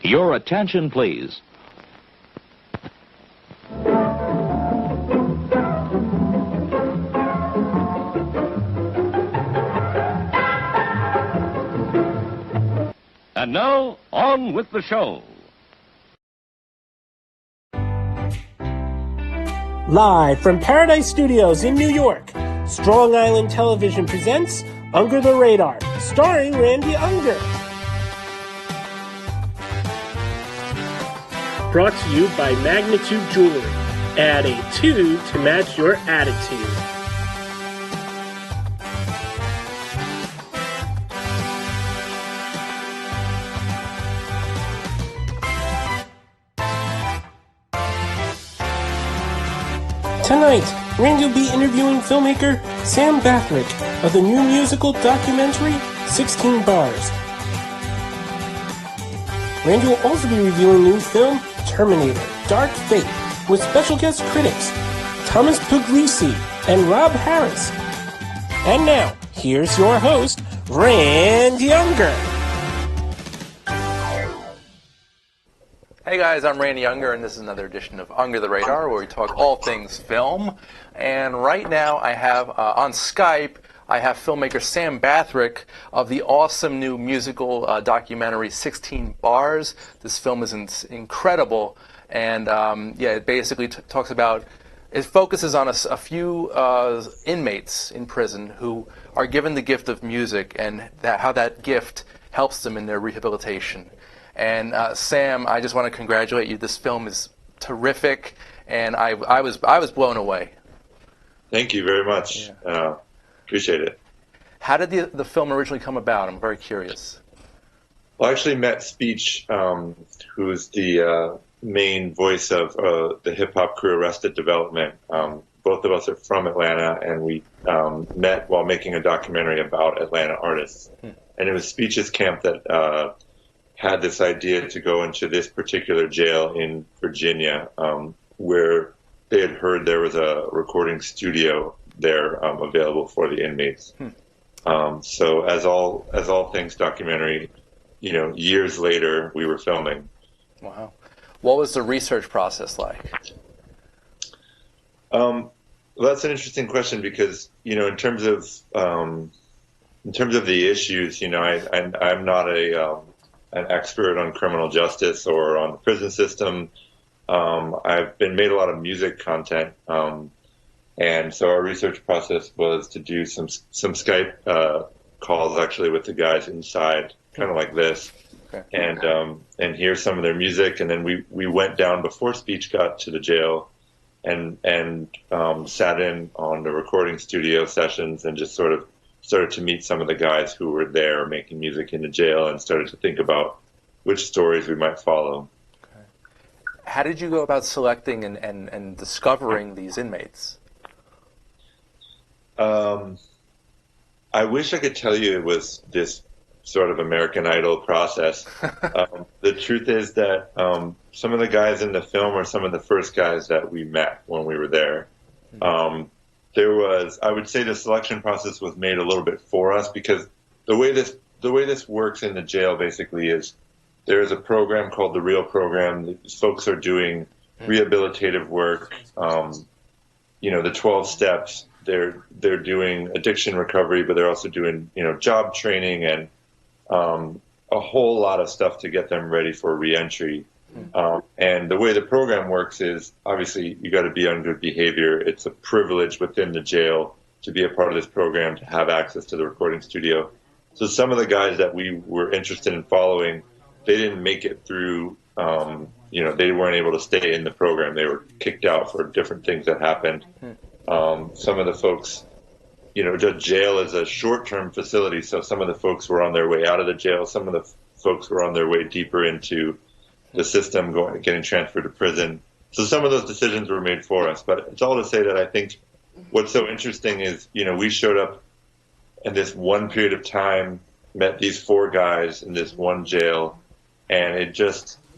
Your attention, please. And now, on with the show. Live from Paradise Studios in New York, Strong Island Television presents Under the Radar, starring Randy Unger. Brought to you by Magnitude Jewelry. Add a 2 to match your attitude. Tonight, Randy will be interviewing filmmaker Sam Bathrick of the new musical documentary 16 Bars. Randy will also be reviewing new film Terminator, Dark Fate, with special guest critics Thomas Puglisi and Rob Harris. And now, here's your host, Randy Unger. Hey guys, I'm Randy Unger, and this is another edition of Under the Radar, where we talk all things film. And right now I have, on Skype, I have filmmaker Sam Bathrick of the awesome new musical documentary 16 Bars. This film is incredible, and it basically talks about, it focuses on a few inmates in prison who are given the gift of music and how that gift helps them in their rehabilitation. And Sam, I just want to congratulate you. This film is terrific, and I was blown away. Thank you very much. Yeah. Appreciate it. How did the film originally come about? I'm very curious. Well, I actually met Speech, who's the main voice of the hip-hop crew Arrested Development. Both of us are from Atlanta, and we met while making a documentary about Atlanta artists. And it was Speech's camp that had this idea to go into this particular jail in Virginia, where they had heard there was a recording studio there available for the inmates. So as all things documentary, years later we were filming. Wow. What was the research process like? Well, that's an interesting question because, in terms of the issues, I'm not an expert on criminal justice or on the prison system. I've been made a lot of music content, and so our research process was to do some Skype calls actually with the guys inside, kind of like this, okay. And hear some of their music, and then we went down before Speech got to the jail, and sat in on the recording studio sessions and just sort of started to meet some of the guys who were there making music in the jail and started to think about which stories we might follow. Okay. How did you go about selecting and discovering these inmates? I wish I could tell you it was this sort of American Idol process. The truth is that some of the guys in the film are some of the first guys that we met when we were there. I would say the selection process was made a little bit for us because the way this works in the jail basically is there is a program called the REAL program. These folks are doing rehabilitative work. The 12 steps. They're doing addiction recovery, but they're also doing job training and a whole lot of stuff to get them ready for reentry. And the way the program works is obviously you got to be on good behavior. It's a privilege within the jail to be a part of this program, to have access to the recording studio. So some of the guys that we were interested in following, they didn't make it through, they weren't able to stay in the program. They were kicked out for different things that happened. Some of the folks, the jail is a short-term facility, so some of the folks were on their way out of the jail. Some of the folks were on their way deeper into the system, getting transferred to prison. So some of those decisions were made for us. But it's all to say that I think what's so interesting is, we showed up in this one period of time, met these 4 guys in this one jail, and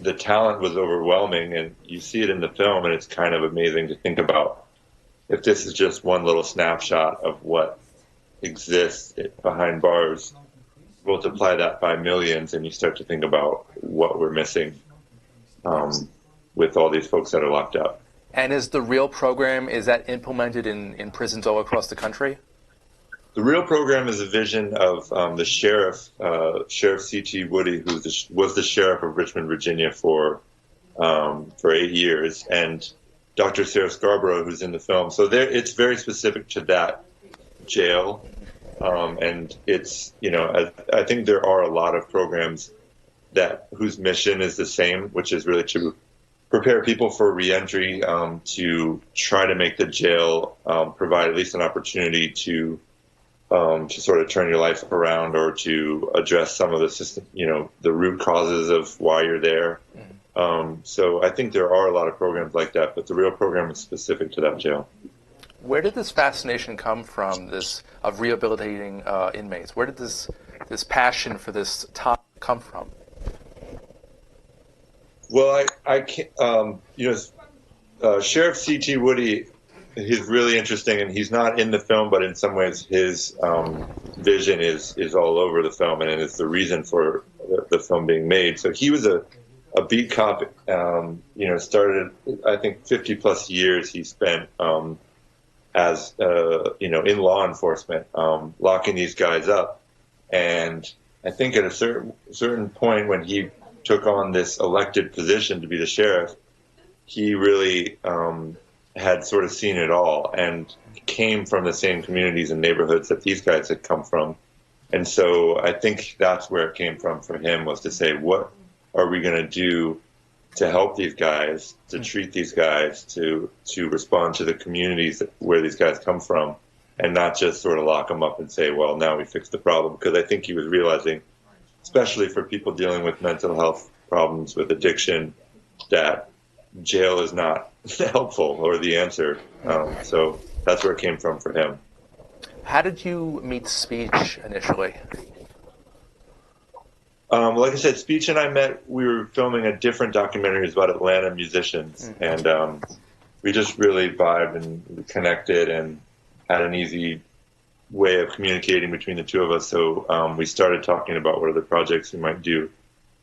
the talent was overwhelming, and you see it in the film, and it's kind of amazing to think about if this is just one little snapshot of what exists behind bars. multiply that by millions, and you start to think about what we're missing with all these folks that are locked up. And is the real program, is that implemented in prisons all across the country? The real program is a vision of the sheriff, Sheriff C.T. Woody, who was the sheriff of Richmond, Virginia for 8 years, and Dr. Sarah Scarborough, who's in the film. So it's very specific to that jail, and it's, I think there are a lot of programs whose mission is the same, which is really to prepare people for reentry, to try to make the jail provide at least an opportunity to sort of turn your life around, or to address some of the system, the root causes of why you're there. So I think there are a lot of programs like that, but the real program is specific to that jail. Where did this fascination come from, of rehabilitating inmates? Where did this passion for this topic come from? Well, I can't, Sheriff C.T. Woody, he's really interesting, and he's not in the film, but in some ways his vision is all over the film, and it's the reason for the film being made. So he was a beat cop, started, I think, 50 plus years he spent as in law enforcement, locking these guys up. And I think at a certain point when he took on this elected position to be the sheriff, he really had sort of seen it all, and came from the same communities and neighborhoods that these guys had come from. And so I think that's where it came from for him, was to say, what are we going to do to help these guys, to treat these guys, to respond to the communities where these guys come from, and not just sort of lock them up and say, well, now we fixed the problem. Because I think he was realizing, especially for people dealing with mental health problems, with addiction, that jail is not helpful or the answer. So that's where it came from for him. How did you meet Speech initially? Like I said, Speech and I met, we were filming a different documentary about Atlanta musicians, and we just really vibed and connected and had an easy way of communicating between the two of us. So we started talking about what other projects we might do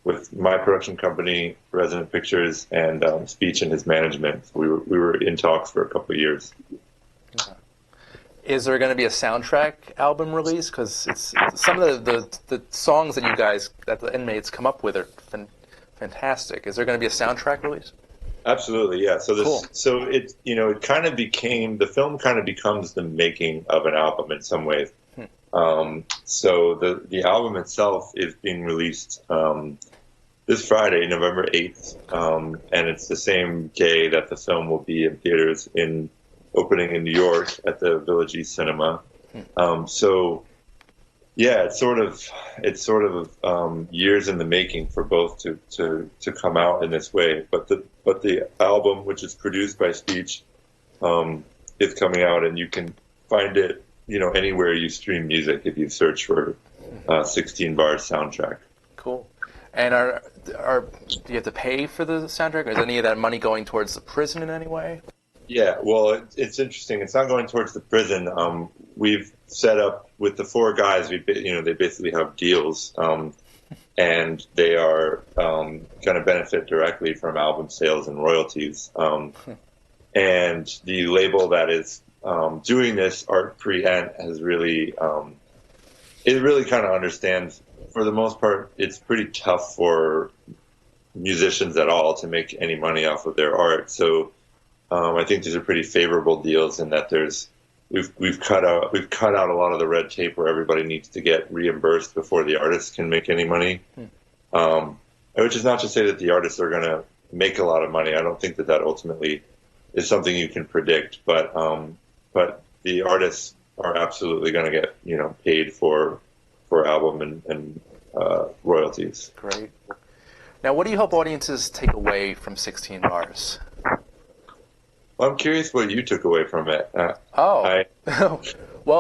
with my production company, Resonant Pictures, and Speech and his management. So we were in talks for a couple of years. Okay. Is there going to be a soundtrack album release? Because it's some of the songs that the inmates come up with are fantastic. Is there going to be a soundtrack release? Absolutely, yeah. So Cool. So it it kind of became, the film kind of becomes the making of an album in some ways. So the album itself is being released this Friday, November 8th, and it's the same day that the film will be in theaters, opening in New York at the Village East Cinema. So yeah, it's sort of years in the making for both to come out in this way. But the album, which is produced by Speech, is coming out, and you can find it anywhere you stream music if you search for 16 Bars soundtrack. Cool. And do you have to pay for the soundtrack? Or is any of that money going towards the prison in any way? Yeah, well, it's interesting. It's not going towards the prison. We've set up with the four guys. They basically have deals, and they are going to benefit directly from album sales and royalties. And the label that is doing this, Art Prehent, has really it really kind of understands. For the most part, it's pretty tough for musicians at all to make any money off of their art. So I think these are pretty favorable deals in that we've cut out a lot of the red tape where everybody needs to get reimbursed before the artists can make any money. Which is not to say that the artists are going to make a lot of money. I don't think that ultimately is something you can predict, but the artists are absolutely going to get paid for album and royalties. Great. Now, what do you hope audiences take away from 16 Bars? Well, I'm curious what you took away from it. Well,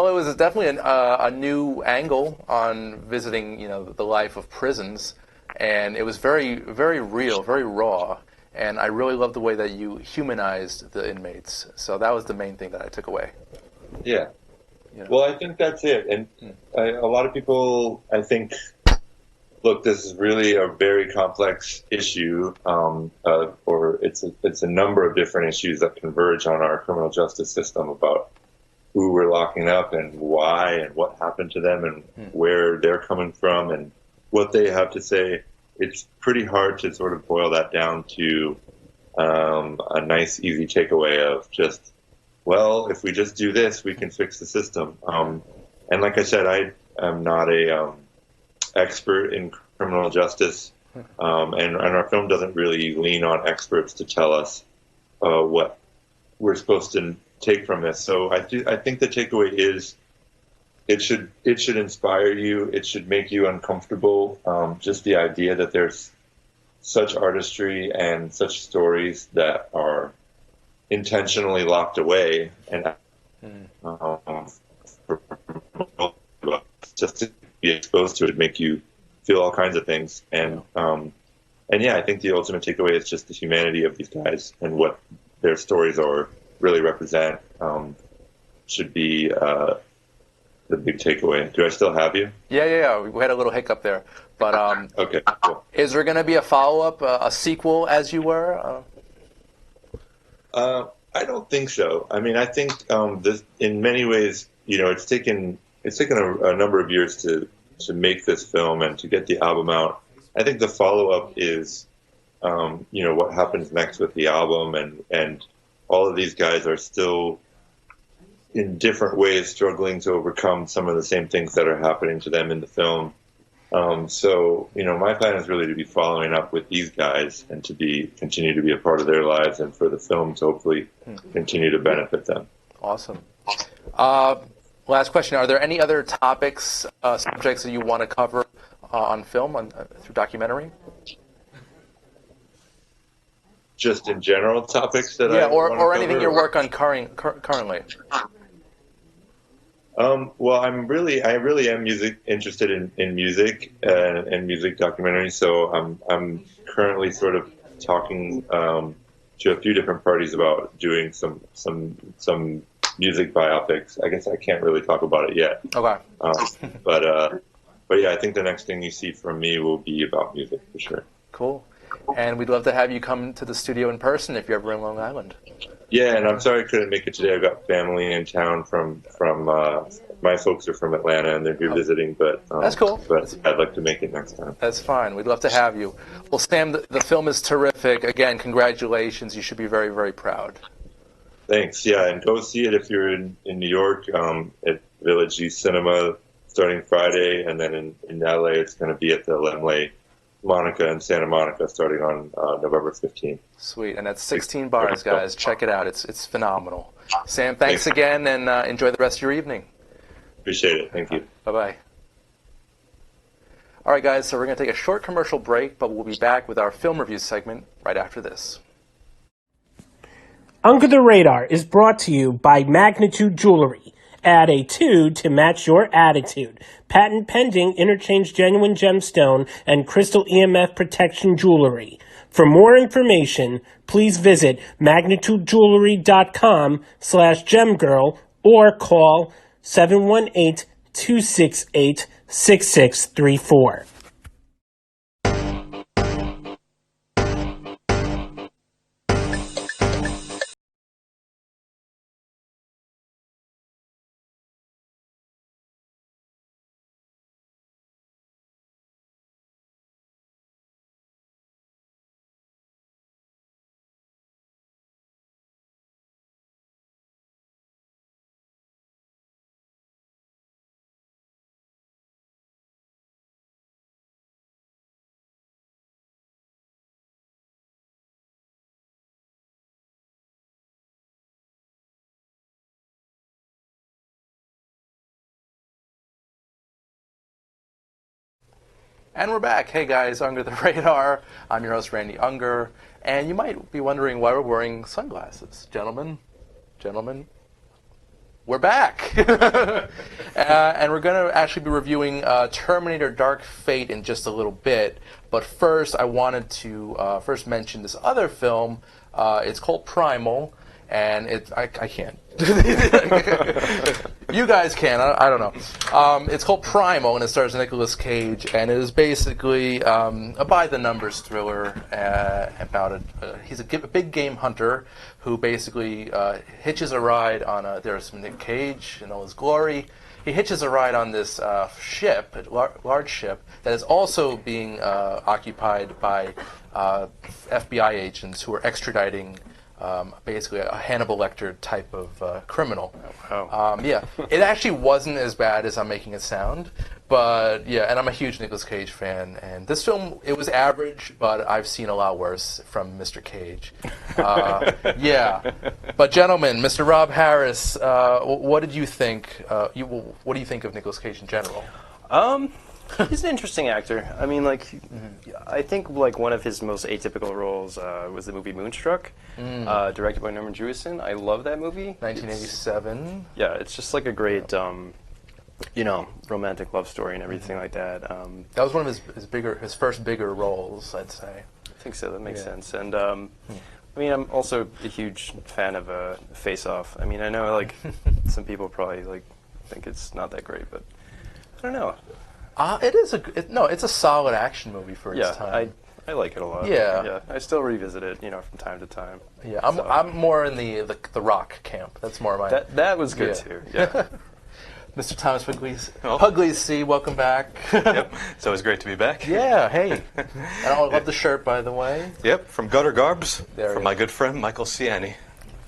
it was definitely a new angle on visiting, the life of prisons, and it was very, very real, very raw, and I really loved the way that you humanized the inmates. So that was the main thing that I took away. Yeah. You know? Well, I think that's it. And a lot of people, I think, look, this is really a very complex issue, or it's a number of different issues that converge on our criminal justice system about who we're locking up and why and what happened to them and where they're coming from and what they have to say. It's pretty hard to sort of boil that down to a nice, easy takeaway of just, well, if we just do this, we can fix the system. And like I said, I am not a expert in criminal justice, and our film doesn't really lean on experts to tell us what we're supposed to take from this. So I think the takeaway is it should inspire you. It should make you uncomfortable. Just the idea that there's such artistry and such stories that are intentionally locked away, and just to be exposed to it, make you feel all kinds of things. And yeah, I think the ultimate takeaway is just the humanity of these guys and what their stories really represent. Should be the big takeaway. Do I still have you? Yeah. We had a little hiccup there, but okay. Cool. Is there going to be a follow-up, a sequel, as you were? I don't think so. I mean, I think this, in many ways, it's taken a number of years to make this film and to get the album out. I think the follow-up is, what happens next with the album, and all of these guys are still in different ways struggling to overcome some of the same things that are happening to them in the film. So, my plan is really to be following up with these guys and to continue to be a part of their lives, and for the film to hopefully continue to benefit them. Awesome. Last question: are there any other topics, subjects that you want to cover on film, through documentary? Just in general topics that or anything you work on currently. Well, I really am interested in music and music documentaries. So I'm currently sort of talking to a few different parties about doing some music biopics. I guess I can't really talk about it yet. Okay. But yeah, I think the next thing you see from me will be about music for sure. Cool. And we'd love to have you come to the studio in person if you're ever in Long Island. Yeah, and I'm sorry I couldn't make it today. I've got family in town from my folks are from Atlanta and they're here visiting, but that's cool. But I'd like to make it next time. That's fine. We'd love to have you. Well, Sam, the film is terrific. Again, congratulations. You should be very, very proud. Thanks. Yeah, and go see it if you're in New York at Village East Cinema starting Friday, and then in LA it's going to be at the Lemley Monica in Santa Monica starting on November 15th. Sweet, and that's 16 bars, guys. Check it out. It's phenomenal. Sam, thanks again, and enjoy the rest of your evening. Appreciate it. Thank you. Bye-bye. All right, guys, so we're going to take a short commercial break, but we'll be back with our film review segment right after this. Under the Radar is brought to you by Magnitude Jewelry. Add a 2 to match your attitude. Patent pending interchange genuine gemstone and crystal EMF protection jewelry. For more information, please visit magnitudejewelry.com/gemgirl or call 718-268-6634. And we're back. Hey guys, Under the Radar. I'm your host, Randy Unger. And you might be wondering why we're wearing sunglasses. Gentlemen, we're back. And we're going to actually be reviewing Terminator Dark Fate in just a little bit. But first, I wanted to first mention this other film. It's called Primal. and I can't. You guys can. I don't know. It's called Primal, and it stars Nicolas Cage, and it is basically a by-the-numbers thriller about he's a big game hunter who basically hitches a ride on there's Nick Cage in all his glory. He hitches a ride on this ship, a large ship, that is also being occupied by FBI agents who are extraditing basically a Hannibal Lecter type of criminal. Yeah, it actually wasn't as bad as I'm making it sound, but yeah, and I'm a huge Nicolas Cage fan, and this film, it was average, but I've seen a lot worse from Mr. Cage. Yeah, but gentlemen, Mr. Rob Harris, what did you think? What do you think of Nicolas Cage in general? He's an interesting actor. I mean, like, I think like one of his most atypical roles was the movie Moonstruck, directed by Norman Jewison. I love that movie. 1987. It's just like a great, romantic love story and everything like that. That was one of his first bigger roles, I'd say. I think so. That makes sense. And I mean, I'm also a huge fan of Face Off. I mean, I know like some people probably like think it's not that great, but I don't know. It is it's a solid action movie for its time. I like it a lot. Yeah, I still revisit it, from time to time. Yeah, I'm more in the Rock camp. That's more my. That was good too. Yeah. Mr. Thomas Puglisi, welcome back. Yep, it's always great to be back. Yeah, hey. And I love the shirt, by the way. Yep, from Gutter Garbs, from my is. good friend Michael Ciani.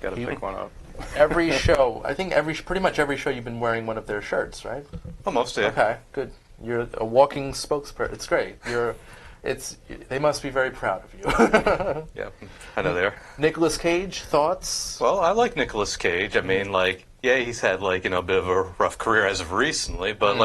Got to pick one up. Every show, I think pretty much every show you've been wearing one of their shirts, right? Almost, yeah. Okay, good. You're a walking spokesperson. It's great. They must be very proud of you. Yeah, I know they are. Nicolas Cage, thoughts? Well, I like Nicolas Cage. I mean, he's had a bit of a rough career as of recently, but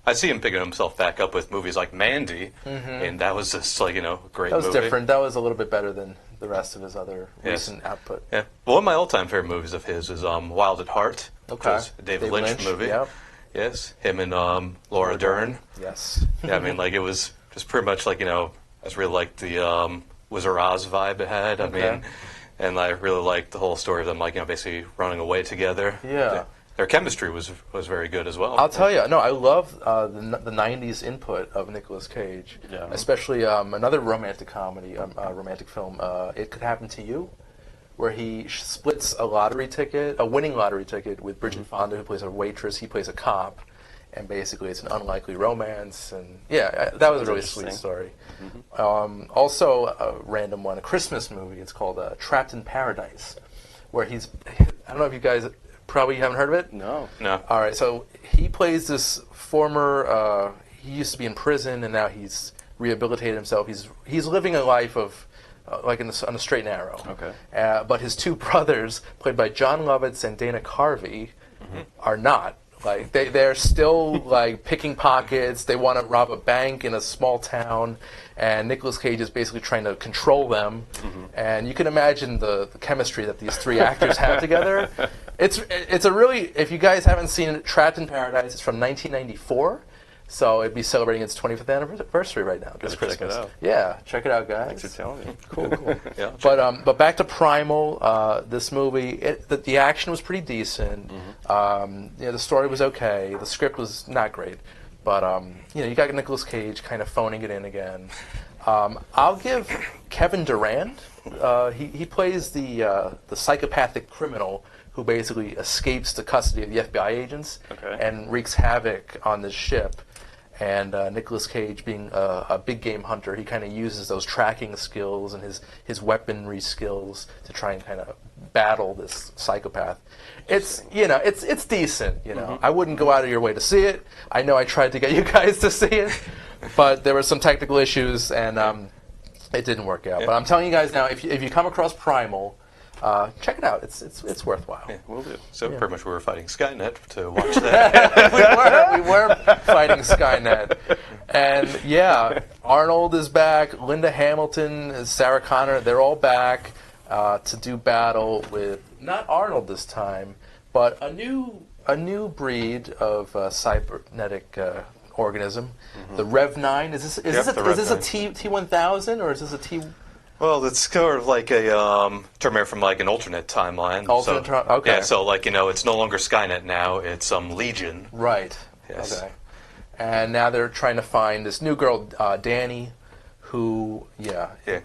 I see him picking himself back up with movies like Mandy, and that was just great movie. That was different. That was a little bit better than the rest of his other recent output. Yeah. Well, one of my all-time favorite movies of his is Wild at Heart, which is a David Lynch movie. Yep. Yes, him and Laura Dern. Yes. Yeah, I mean, it was just pretty much I just really liked the Wizard of Oz vibe it had. I mean, and I really liked the whole story of them, basically running away together. Yeah. Their chemistry was very good as well. I'll tell you, I love the 90s input of Nicolas Cage, especially another romantic comedy, romantic film, It Could Happen to You, where he splits a winning lottery ticket with Bridget Fonda, who plays a waitress. He plays a cop, and basically it's an unlikely romance. And yeah, that was a really sweet story. Also, a random one, a Christmas movie. It's called Trapped in Paradise, where I don't know if you guys probably haven't heard of it. No. All right, so he plays this former. He used to be in prison, and now he's rehabilitated himself. He's living a life of. On a straight and narrow. Okay. But his two brothers, played by John Lovitz and Dana Carvey, are not. They're still picking pockets. They want to rob a bank in a small town, and Nicolas Cage is basically trying to control them. And you can imagine the chemistry that these three actors have together. It's a really, if you guys haven't seen it, Trapped in Paradise, it's from 1994. So it'd be celebrating its 25th anniversary right now. Gotta check it out. Yeah, check it out, guys. Thanks for telling me. Cool. Yeah, but back to Primal. This movie, the action was pretty decent. The story was okay. The script was not great, but you got Nicolas Cage kind of phoning it in again. I'll give Kevin Durand. He plays the psychopathic criminal who basically escapes the custody of the FBI agents and wreaks havoc on this ship. And Nicolas Cage, being a big game hunter, he kind of uses those tracking skills and his weaponry skills to try and kind of battle this psychopath. It's decent. I wouldn't go out of your way to see it. I know I tried to get you guys to see it, but there were some technical issues and it didn't work out. But I'm telling you guys now, if you come across Primal, check it out. It's worthwhile. Yeah, we'll do. So pretty much we were fighting Skynet to watch that. we were fighting Skynet, and Arnold is back. Linda Hamilton, Sarah Connor, they're all back to do battle with not Arnold this time, but a new breed of cybernetic organism, the Rev 9. Is this a T1000 or is this a T? Well, it's sort of like a Terminator from like an alternate timeline. Okay. Yeah, so like it's no longer Skynet now; it's Legion. Right. Yes. Okay. And now they're trying to find this new girl, Danny, who,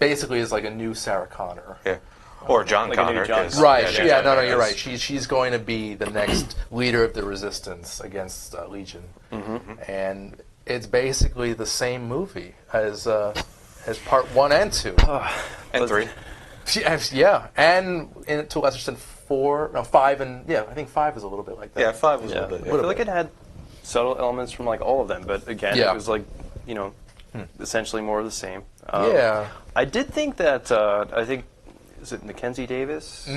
basically is like a new Sarah Connor. Yeah. Or John Like a new Connor. John 'cause- Connor. Right. John Yeah. No. Connor You're is- right. She's going to be the next leader of the resistance against Legion, and it's basically the same movie as part 1 and 2. And 3. Yeah, and to a lesser extent 4, no 5, and I think 5 is a little bit like that. Yeah, 5 was Yeah. a little bit. I feel like it had subtle elements from like all of them, but again, Yeah. it was like, essentially more of the same. Yeah. I did think that, I think, is it Mackenzie Davis?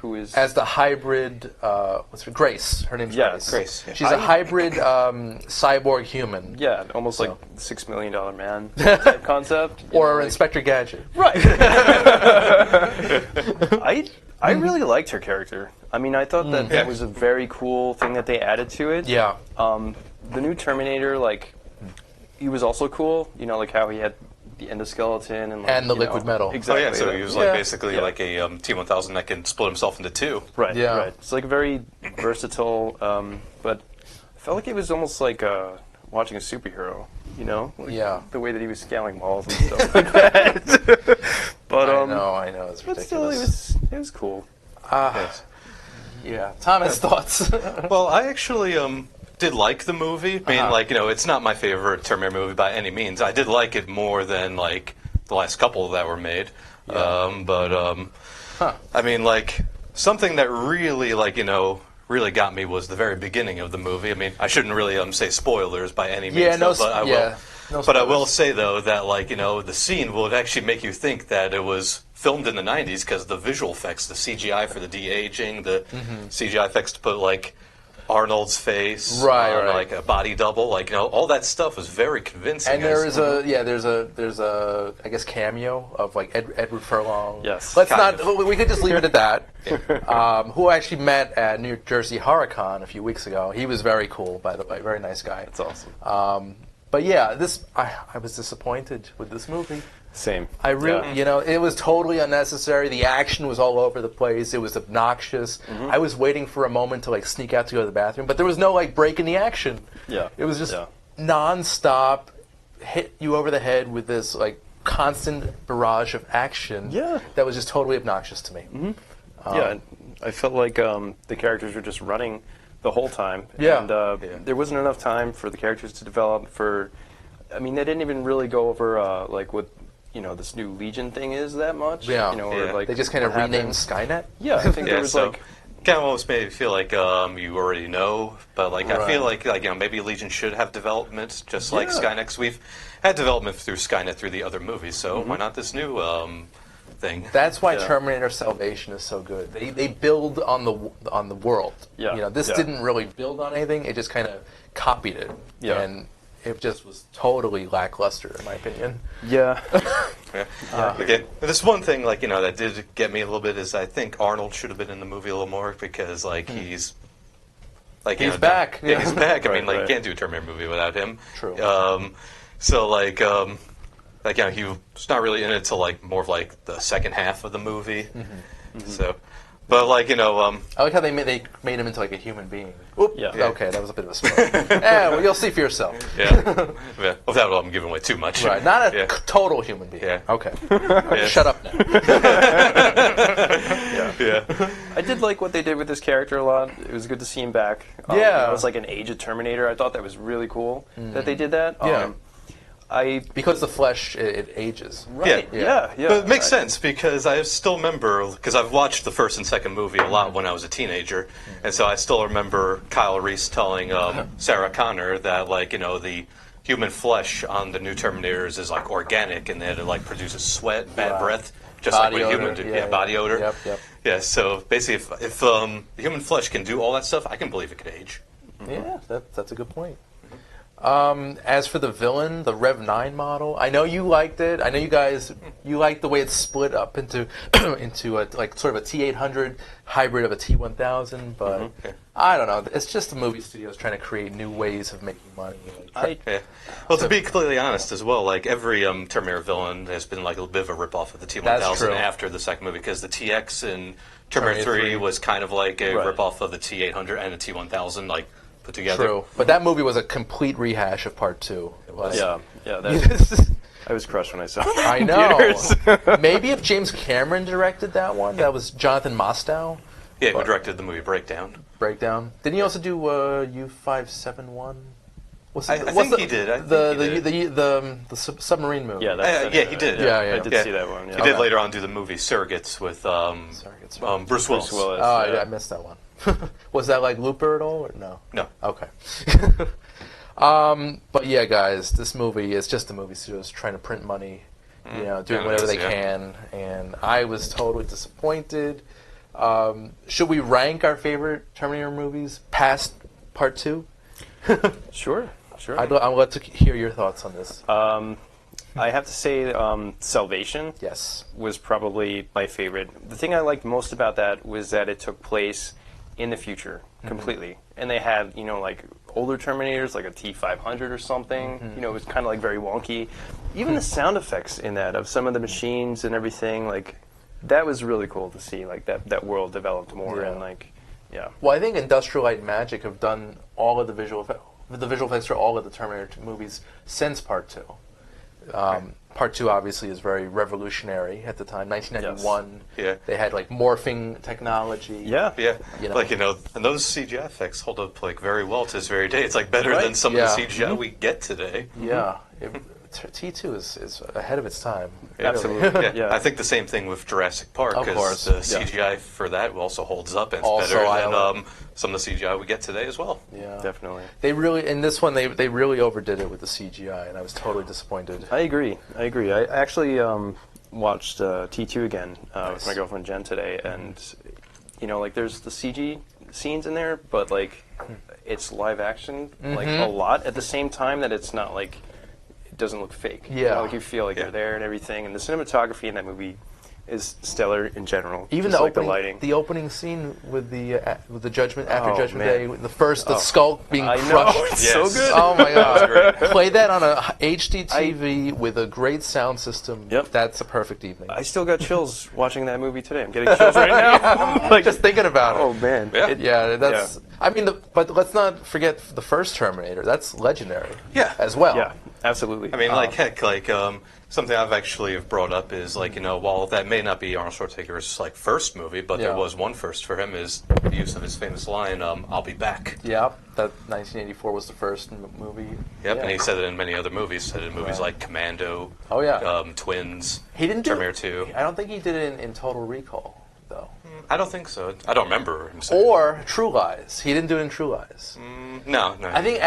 Who is... As the hybrid, what's her Grace? Her name's Yeah, Grace. Grace, yeah. She's a hybrid cyborg human. Yeah, almost like $6 Million Man type concept. Or Inspector Gadget. Right. I really liked her character. I mean, I thought that was a very cool thing that they added to it. Yeah. The new Terminator, like, he was also cool. Like how he had the endoskeleton and like, And the liquid metal. Exactly. Oh yeah, so he was like basically like a T-1000 that can split himself into 2. Right. Yeah. Right. It's like very versatile, but I felt like it was almost like watching a superhero. Like Yeah. the way that he was scaling walls and stuff like that. But I know, it's but still, ridiculous. it was cool. Yes. Yeah. Thomas, thoughts? Well, I actually did like the movie. I mean, it's not my favorite Terminator movie by any means. I did like it more than like the last couple that were made. I mean, like something that really really got me was the very beginning of the movie. I mean, I shouldn't really say spoilers by any means, but I will. No But I will spoilers. say though that the scene would actually make you think that it was filmed in the 90s because the visual effects, the CGI for the de-aging, the CGI effects to put like Arnold's face Right, on right. like a body double, all that stuff was very convincing. And there's a I guess cameo of like Edward Furlong. Yes. Let's Kind not. We could just leave it at that. Who I actually met at New Jersey HorrorCon a few weeks ago. He was very cool, by the way. Very nice guy. That's awesome. But yeah, I was disappointed with this movie. Same. I really, it was totally unnecessary. The action was all over the place. It was obnoxious. I was waiting for a moment to like sneak out to go to the bathroom, but there was no like break in the action. Yeah. It was just Yeah. nonstop, hit you over the head with this like constant barrage of action. Yeah. That was just totally obnoxious to me. Yeah, and I felt like the characters were just running the whole time. Yeah. And there wasn't enough time for the characters to develop. I mean, they didn't even really go over like what this new Legion thing is that much. Yeah. Or like They just kind of what renamed happened. Skynet. Yeah, I think there was so like kind of almost made me feel like you already know, but like I feel Right. like maybe Legion should have development just like Yeah. Skynet. 'Cause we've had development through Skynet through the other movies, so why not this new thing? That's why Yeah. Terminator Salvation is so good. They build on the world. Yeah. This Yeah. didn't really build on anything. It just kind of copied it. Yeah. And it just was totally lackluster, in my opinion. yeah. Yeah. Okay. There's one thing that did get me a little bit is I think Arnold should have been in the movie a little more because he's He's back. Yeah, he's back. I mean, Right. you can't do a Terminator movie without him. True. So he was not really in it until more of the second half of the movie. So, but I like how they made him into like a human being. Oop. Yeah. Okay, that was a bit of a spoiler. Well, you'll see for yourself. yeah. Without I'm giving away too much. Right, not a Yeah. total human being. Yeah. Okay. Yeah. Shut up now. Yeah. I did like what they did with this character a lot. It was good to see him back. Yeah. It was like an Age of Terminator. I thought that was really cool that they did that. Yeah. I Because the flesh, it ages. right. Yeah. Yeah. But it makes sense because I still remember, because I've watched the first and second movie a lot when I was a teenager, and so I still remember Kyle Reese telling Sarah Connor that, the human flesh on the new Terminators is, organic and that it, produces sweat, bad breath, just Body like what odor. human do. Yeah, Body odor. Yep. Yeah, so basically if the human flesh can do all that stuff, I can believe it could age. Yeah, that's a good point. As for the villain, the Rev 9 model, I know you liked it. I know you liked the way it's split up into into a, like sort of a T800 hybrid of a T1000. But I don't know. It's just the movie studios trying to create new ways of making money. Well, to be completely honest as well, like every Terminator villain has been like a bit of a ripoff of the T1000 after the second movie, because the TX in Terminator 3 was kind of like a ripoff of the T800 and the T1000, like put together. True, but that movie was a complete rehash of Part 2. It was. Yeah. I was crushed when I saw it. I know. Maybe if James Cameron directed that one, that was Jonathan Mostow. Yeah, who directed the movie Breakdown. Didn't he also do U571? I think he did. The submarine movie. Yeah, he did. Yeah. I did see that one. Yeah. He did later on do the movie Surrogates with Bruce Willis. Oh, yeah, I missed that one. Was that like Looper at all, or no? No. Okay. But yeah, guys, this movie is just the movie studios trying to print money, doing whatever they can, and I was totally disappointed. Should we rank our favorite Terminator movies past Part 2? Sure. I'd love to hear your thoughts on this. I have to say, Salvation was probably my favorite. The thing I liked most about that was that it took place in the future completely, and they had like older Terminators, like a T500 or something. It was kind of like very wonky. Even the sound effects in that of some of the machines and everything, like that was really cool to see. Like that world developed more and like. Yeah. Well, I think Industrial Light and Magic have done all of the visual effects for all of the Terminator movies since Part 2. Part 2 obviously is very revolutionary at the time. 1991. Yes. They had like morphing technology. Yeah. Like and those CGI effects hold up like very well to this very day. It's like better than some of the CGI we get today. Yeah. T2 is ahead of its time. Absolutely. Yeah. I think the same thing with Jurassic Park. Of course. The CGI for that also holds up, and it's better than some of the CGI we get today as well. Yeah, definitely. They really, in this one, they really overdid it with the CGI, and I was totally disappointed. I agree. I actually watched T2 again with my girlfriend Jen today, and like there's the CG scenes in there, but like it's live action like a lot at the same time that it's not like. Doesn't look fake. Yeah. Like you feel like you're there and everything. And the cinematography in that movie is stellar in general. Even just the lighting. The opening scene with the Judgment after Judgment Day, the skull being I crushed. know. It's so good. Oh my god! Play that on a HD TV with a great sound system. Yep. That's a perfect evening. I still got chills watching that movie today. I'm getting chills right now. Like just thinking about it. Oh man. That's. I mean, but let's not forget the first Terminator. That's legendary. Yeah. As well. Yeah. Absolutely. I mean, something I've actually brought up is while that may not be Arnold Schwarzenegger's first movie, but there was one first for him, is the use of his famous line, "I'll be back." Yeah, that 1984 was the first movie. Yep, and he said it in many other movies. Said it in movies like Commando. Oh yeah. Twins. He didn't do Terminator 2. I don't think he did it in Total Recall, though. I don't think so. I don't remember him saying. Or True Lies. He didn't do it in True Lies. No. I think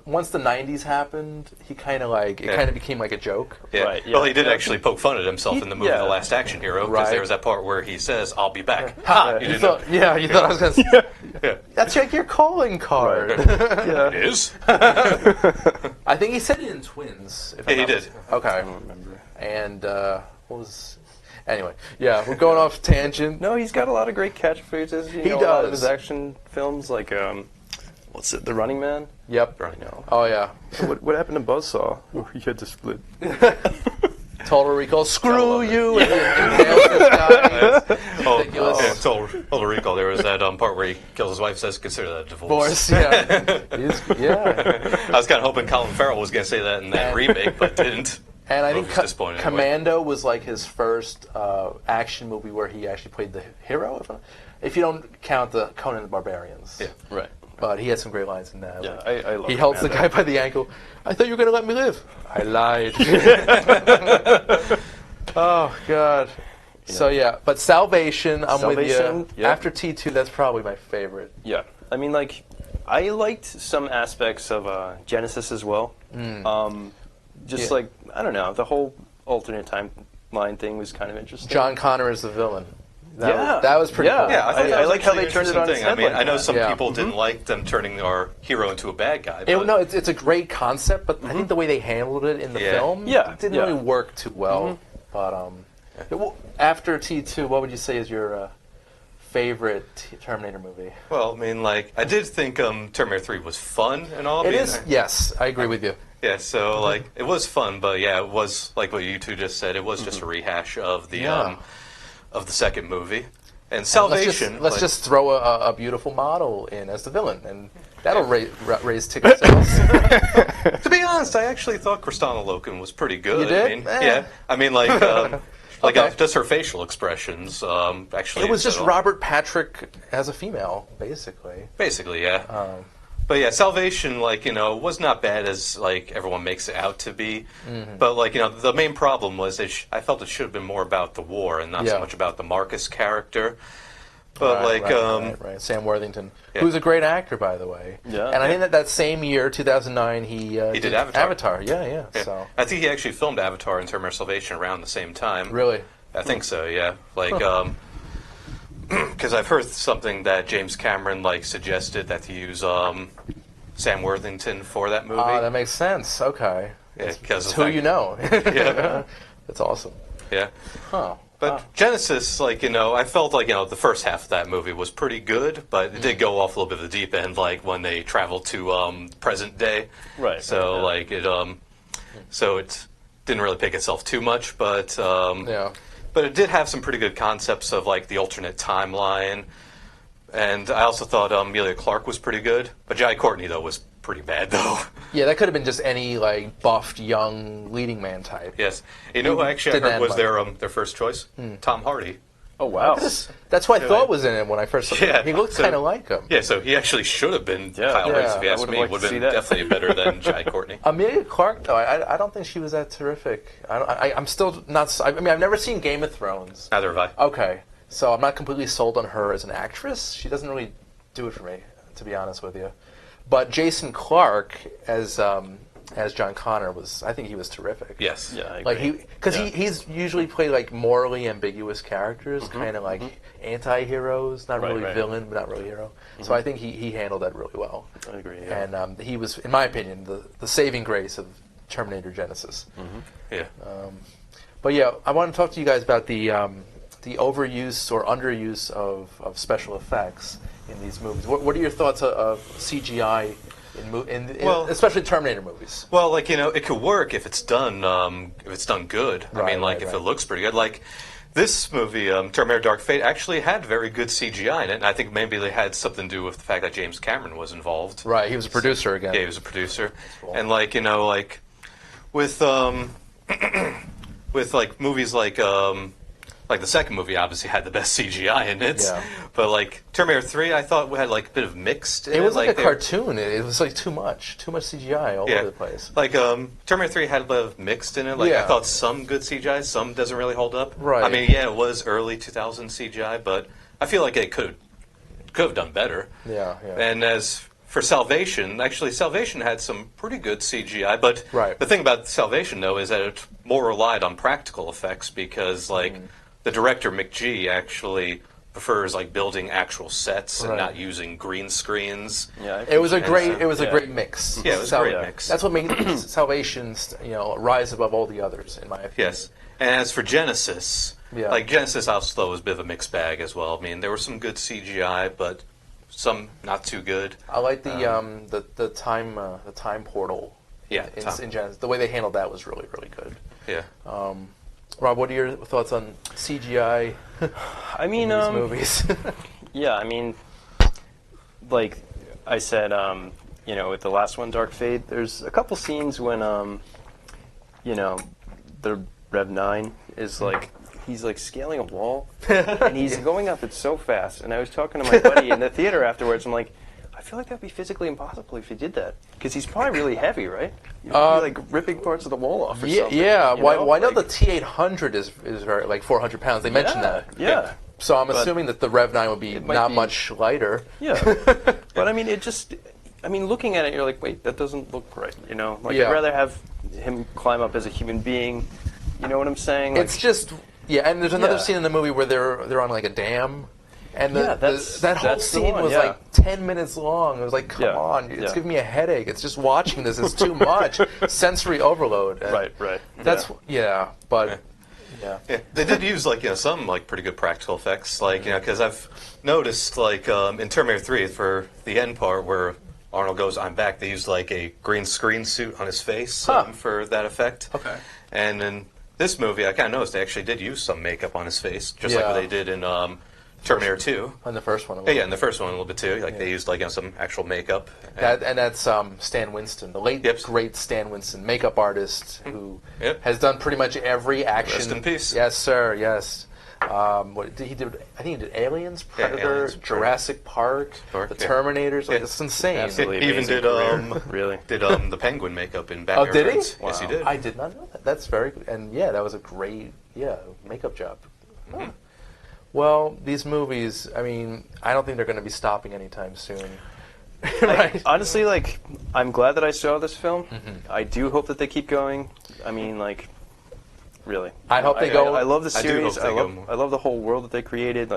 once the 90s happened, he kind of became like a joke. Yeah. Right, Well, he did actually poke fun at himself in the movie The Last Action Hero, because there was that part where he says, "I'll be back." Ha! You thought I was going to say, yeah. That's like your calling card. It is. I think he said it in Twins. Yeah, he did. Okay. I don't remember. And what was... Anyway, we're going off tangent. No, he's got a lot of great catchphrases. He A lot of does. his action films, like what's it, The Running Man? Yep. Right. Oh, yeah. What happened to Buzzsaw? Oh, he had to split. Total Recall. Screw you! And he impales this guy. Ridiculous. Total Recall. There was that part where he kills his wife, says, "Consider that a divorce." Yeah. I was kind of hoping Colin Farrell was going to say that in that remake, but didn't. And I think disappointing Commando was like his first action movie where he actually played the hero, if you don't count the Conan the Barbarians. Yeah. Right. But he had some great lines in that. Yeah, I love He holds the Commando. guy by the ankle. I thought you were going to let me live. I lied. Oh, God. Yeah. So, but Salvation, I'm with you. Yeah. After T2, that's probably my favorite. Yeah. I mean, I liked some aspects of Genesis as well. I don't know, the whole alternate timeline thing was kind of interesting. John Connor is the villain. That was pretty cool. Yeah, I, thought that I was like how actually they turned it an on its interesting head thing. I mean, like I know that. some Yeah. people didn't like them turning our hero into a bad guy. But No, it's a great concept, but I think the way they handled it in the film didn't really work too well. But well, after T2, what would you say is your favorite Terminator movie? well, I mean, like, I did think Terminator 3 was fun and all. It being is. there. Yes, I agree with you. Yeah, so like it was fun, but yeah, it was like what you two just said. It was just a rehash of the second movie. And Salvation. Let's just throw a beautiful model in as the villain, and that'll raise ticket sales. To be honest, I actually thought Kristana Loken was pretty good. You did? I mean, yeah. I mean, like, Okay. just her facial expressions. Actually, It was just Robert Patrick as a female, basically. Basically, yeah. But yeah, Salvation, like, was not bad as like everyone makes it out to be. But like, the main problem was I felt it should have been more about the war and not so much about the Marcus character. But right. Sam Worthington, who's a great actor, by the way. Yeah. And I think that same year, 2009, he did Avatar. Avatar, yeah. So I think he actually filmed Avatar and Terminator Salvation around the same time. really, I think so, yeah. Like, because I've heard something that James Cameron suggested that to use Sam Worthington for that movie. that makes sense. Okay, Yeah, it's who you know. Yeah, That's awesome. yeah. Huh. But Genesis, I felt like the first half of that movie was pretty good, but it did go off a little bit of the deep end, like when they traveled to present day. Right. So so it didn't really pick itself too much, but But it did have some pretty good concepts of the alternate timeline, and I also thought Amelia Clarke was pretty good. But Jai Courtney though was pretty bad though. Yeah, that could have been just any buffed young leading man type. Yes, who actually I Didn't heard was end their first choice, Tom Hardy. Oh wow. That's what I thought was in it when I first saw Yeah, him. He looked so- kind of like him. Yeah, so he actually should have been Kyle Yeah. Reese, if you I ask would've me. liked Would to have see been that. definitely better than Jai Courtney. Amelia Clarke, though, I don't think she was that terrific. I'm still not. I mean, I've never seen Game of Thrones. Neither have I. Okay, so I'm not completely sold on her as an actress. She doesn't really do it for me, to be honest with you. But Jason Clarke as John Connor I think he was terrific. Yes. Yeah, I agree. Because he's usually played morally ambiguous characters, kind of like anti-heroes, not really villain, but not really hero. So I think he handled that really well. I agree. Yeah. And he was, in my opinion, the saving grace of Terminator Genesis. Yeah. But yeah, I want to talk to you guys about the overuse or underuse of special effects in these movies. What are your thoughts of CGI in especially Terminator movies? Well, it could work if it's done good. I mean, if it looks pretty good. Like this movie, Terminator: Dark Fate, actually had very good CGI in it, and I think maybe they had something to do with the fact that James Cameron was involved. Right, he was a producer again. Yeah, he was a producer, cool. and with with movies like the second movie obviously had the best CGI in it, but Terminator 3 I thought had a bit of mixed. It was like a cartoon. It was too much CGI all over the place. Terminator 3 had a bit of mixed in it. I thought some good CGI, some doesn't really hold up. Right. I mean, it was early 2000 CGI, but I feel like it could have done better. Yeah. And as for Salvation, actually Salvation had some pretty good CGI, but Right. the thing about Salvation though is that it more relied on practical effects because the director McG actually prefers building actual sets and not using green screens. Yeah, It was a great mix. Yeah, it was a great mix. That's what made Salvation, rise above all the others, in my opinion. Yes. And as for Genesis, Genesis also was a bit of a mixed bag as well. I mean, there was some good CGI, but some not too good. I like the time portal. Yeah, in Genesis, the way they handled that was really, really good. Yeah. Rob, what are your thoughts on CGI I mean, in these movies? yeah, I mean, like I said, with the last one, Dark Fate, there's a couple scenes when, the Rev 9 is he's scaling a wall, and he's going up it so fast. And I was talking to my buddy in the theater afterwards. I'm like, I feel like that'd be physically impossible if he did that, because he's probably really heavy, right? You'd be ripping parts of the wall off or something. Yeah. Well, I know the T800 is very 400 pounds. They mentioned that. Yeah. So I'm assuming that the Rev 9 would be not much lighter. Yeah. But I mean, looking at it, you're like, wait, that doesn't look right. I'd rather have him climb up as a human being. You know what I'm saying? It's just Yeah, and there's another Yeah. scene in the movie where they're on like a dam, and Yeah, that whole that's the scene one, was yeah. like 10 minutes long. It was like, come Yeah, on, it's yeah. giving me a headache. It's just watching this. It's too much sensory overload. And Right. That's but yeah. Yeah, they did use some pretty good practical effects, because I've noticed in Terminator 3 for the end part where Arnold goes, "I'm back," they used a green screen suit on his face for that effect. Okay. And in this movie, I kind of noticed they actually did use some makeup on his face, just like what they did in Terminator 2. On the first one. Yeah, in the first one a little bit too. They used some actual makeup. That's Stan Winston, the late great Stan Winston, makeup artist who has done pretty much every action. Rest in peace. Yes, sir. Yes. What did he did? I think he did Aliens, Predator, Aliens, Jurassic Park, the Terminators. It's insane. Absolutely He even amazing did really. did the Penguin makeup in Batman did he? Returns. Yes, he did. I did not know that. That's very good. And that was a great makeup job. Huh. Well, these movies, I mean, I don't think they're going to be stopping anytime soon. Right? Honestly, I'm glad that I saw this film. I do hope that they keep going. I mean, really. I hope they go. I love the I do hope series. they go. I love the whole world that they created.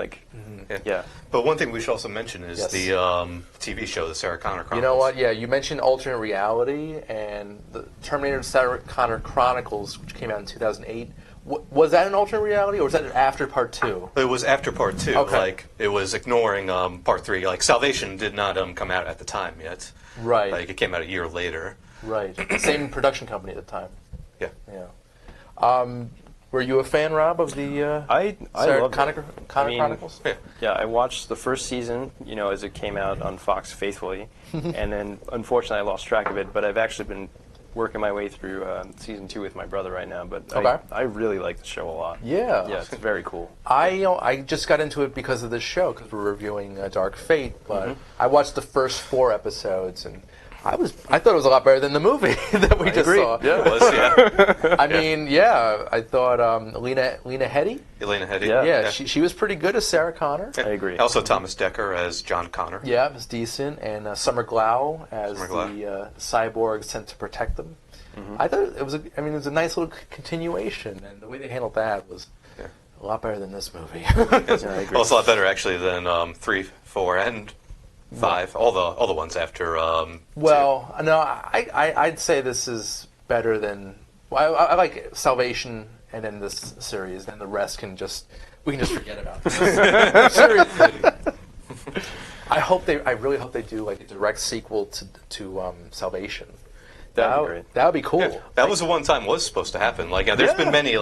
Yeah. But one thing we should also mention is Yes. the TV show, the Sarah Connor Chronicles. You know what? Yeah, you mentioned alternate reality and the Terminator Sarah Connor Chronicles, which came out in 2008. Was that an alternate reality, or was that after Part 2? It was after Part 2. Okay. It was ignoring Part 3. Salvation did not come out at the time yet. Right. It came out a year later. Right. Same production company at the time. Yeah. Yeah. Were you a fan, Rob, of the I Sarah loved Connor it. Chronicles? Yeah. Yeah, I watched the first season, as it came out on Fox faithfully, and then unfortunately I lost track of it. But I've actually been working my way through season 2 with my brother right now. But I really like the show a lot. Yeah. Yeah, it's very cool. I just got into it because of this show, because we're reviewing Dark Fate. But I watched the first 4 episodes, and I thought it was a lot better than the movie that we just agree. saw. Yeah. It was, yeah. I mean, I thought Lena Headey. Elena Headey. Yeah, she was pretty good as Sarah Connor. I agree. Also Thomas Dekker as John Connor. Yeah, it was decent, and Summer Glau as Summer Glau. the cyborg sent to protect them. I thought it was it was a nice little continuation, and the way they handled that was a lot better than this movie. Yeah, I agree. Well, it's a lot better actually than 3, 4, and 5. All the ones after. Well, no, I'd say this is better than. Well, I like Salvation and then this series, and the rest we can just forget about this. Seriously. I really hope they do a direct sequel to Salvation. That'd be great. That would be cool. Yeah, that was the one time was supposed to happen. There's been many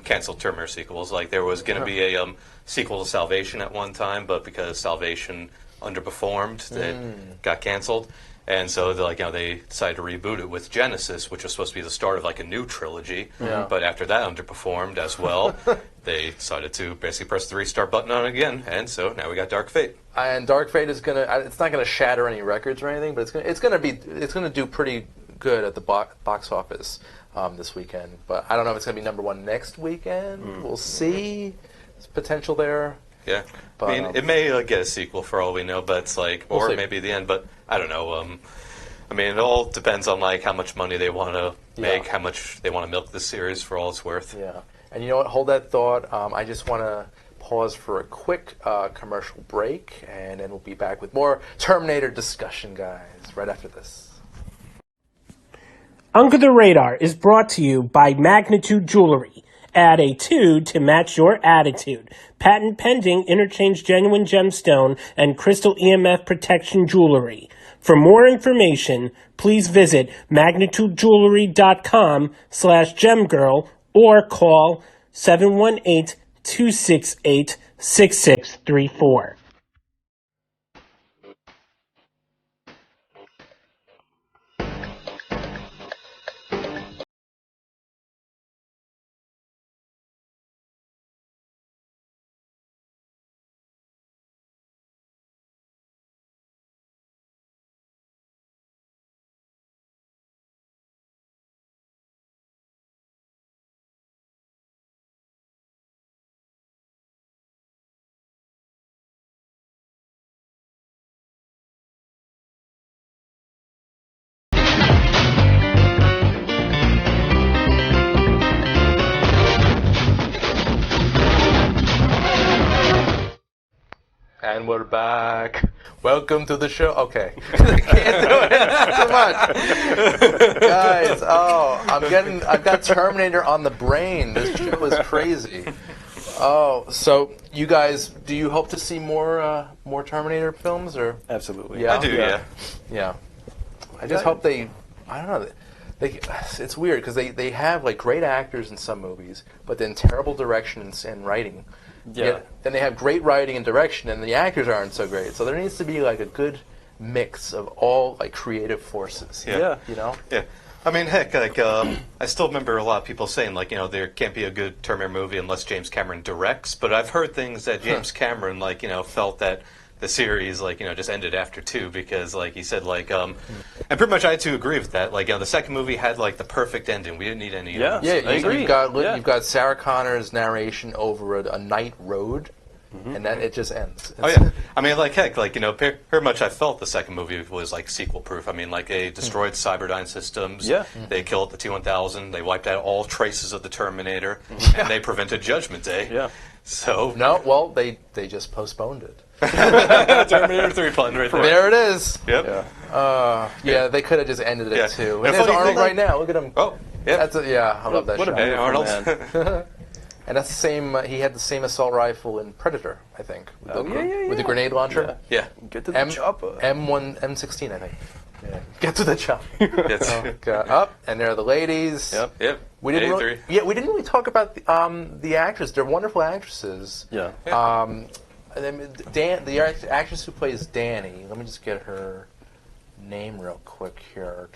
canceled Terminator sequels. There was going to be a sequel to Salvation at one time, but because Salvation underperformed, it got canceled. And so they decided to reboot it with Genesis, which was supposed to be the start of a new trilogy. Yeah. But after that underperformed as well, they decided to basically press the restart button on it again. And so now we got Dark Fate. And Dark Fate is it's not gonna shatter any records or anything, but it's gonna do pretty good at the box office this weekend. But I don't know if it's gonna be #1 next weekend. We'll see. There's potential there. Yeah, But, I mean, it may get a sequel for all we know, but it's We'll or see. maybe the end. But I don't know. I mean, it all depends on how much money they want to make, how much they want to milk this series for all it's worth. Yeah. And you know what? Hold that thought. I just want to pause for a quick commercial break, and then we'll be back with more Terminator discussion, guys, right after this. Under the Radar is brought to you by Magnitude Jewelry. Add a 2 to match your attitude. Patent pending interchange genuine gemstone and crystal EMF protection jewelry. For more information, please visit magnitudejewelry.com/gemgirl or call 718-268-6634. And we're back. Welcome to the show. Okay. I can't do it. Too much. Guys, I've got Terminator on the brain. This show is crazy. Oh, so you guys, do you hope to see more Terminator films? Or Absolutely. Yeah? I do, yeah. Yeah. I just hope I don't know. It's weird because they have like great actors in some movies, but then terrible direction and writing. Yeah. Yet, then they have great writing and direction, and the actors aren't so great. So there needs to be like a good mix of all like creative forces. Yeah. You know. Yeah. I mean, heck, like, I still remember a lot of people saying, like, there can't be a good Terminator movie unless James Cameron directs, but I've heard things that James Cameron, like, felt that the series, like, just ended after 2 because, like, he said, like, and pretty much I had to agree with that. Like, the second movie had, like, the perfect ending. We didn't need any Yeah. others. Yeah, I agree. You've got Sarah Connor's narration over a night road, and then it just ends. Oh yeah, I mean, like heck, like very much. I felt the second movie was like sequel proof. I mean, like they destroyed Cyberdyne systems. Yeah. They killed the T-1000. They wiped out all traces of the Terminator, and they prevented Judgment Day. Yeah. So No, well, they just postponed it. Terminator 3 pun right there. There it is. Yep. Yeah, they could have just ended it Yeah. too. And And there's funny Arnold thing- right now. Look at him. Oh, yeah. I love that What a shot. Hey, beautiful Arnold. man. And that's the same. He had the same assault rifle in Predator, I think. With yeah. With the grenade launcher. Yeah. Get to the chopper. M16, I think. Yeah. Get to the chopper. Yes. Up, and there are the ladies. Yep. We didn't really, A3. we didn't really talk about the actors. They're wonderful actresses. Yeah. And then the actress who plays Danny. Let me just get her name real quick here.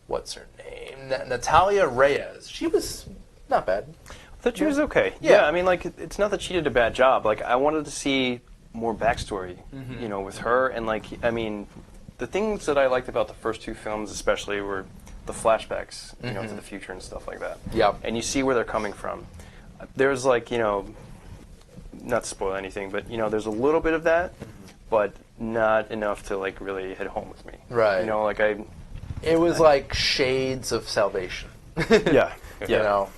What's her name? Natalia Reyes. She was not bad. I thought she was okay. Yeah. I mean, like, it's not that she did a bad job. Like, I wanted to see more backstory, with her. And, like, I mean, the things that I liked about the first 2 films especially were the flashbacks, to the future and stuff like that. Yeah. And you see where they're coming from. There's, like, not to spoil anything, but, there's a little bit of that, but not enough to, like, really hit home with me. Right. Like, It was like shades of Salvation. yeah. You know.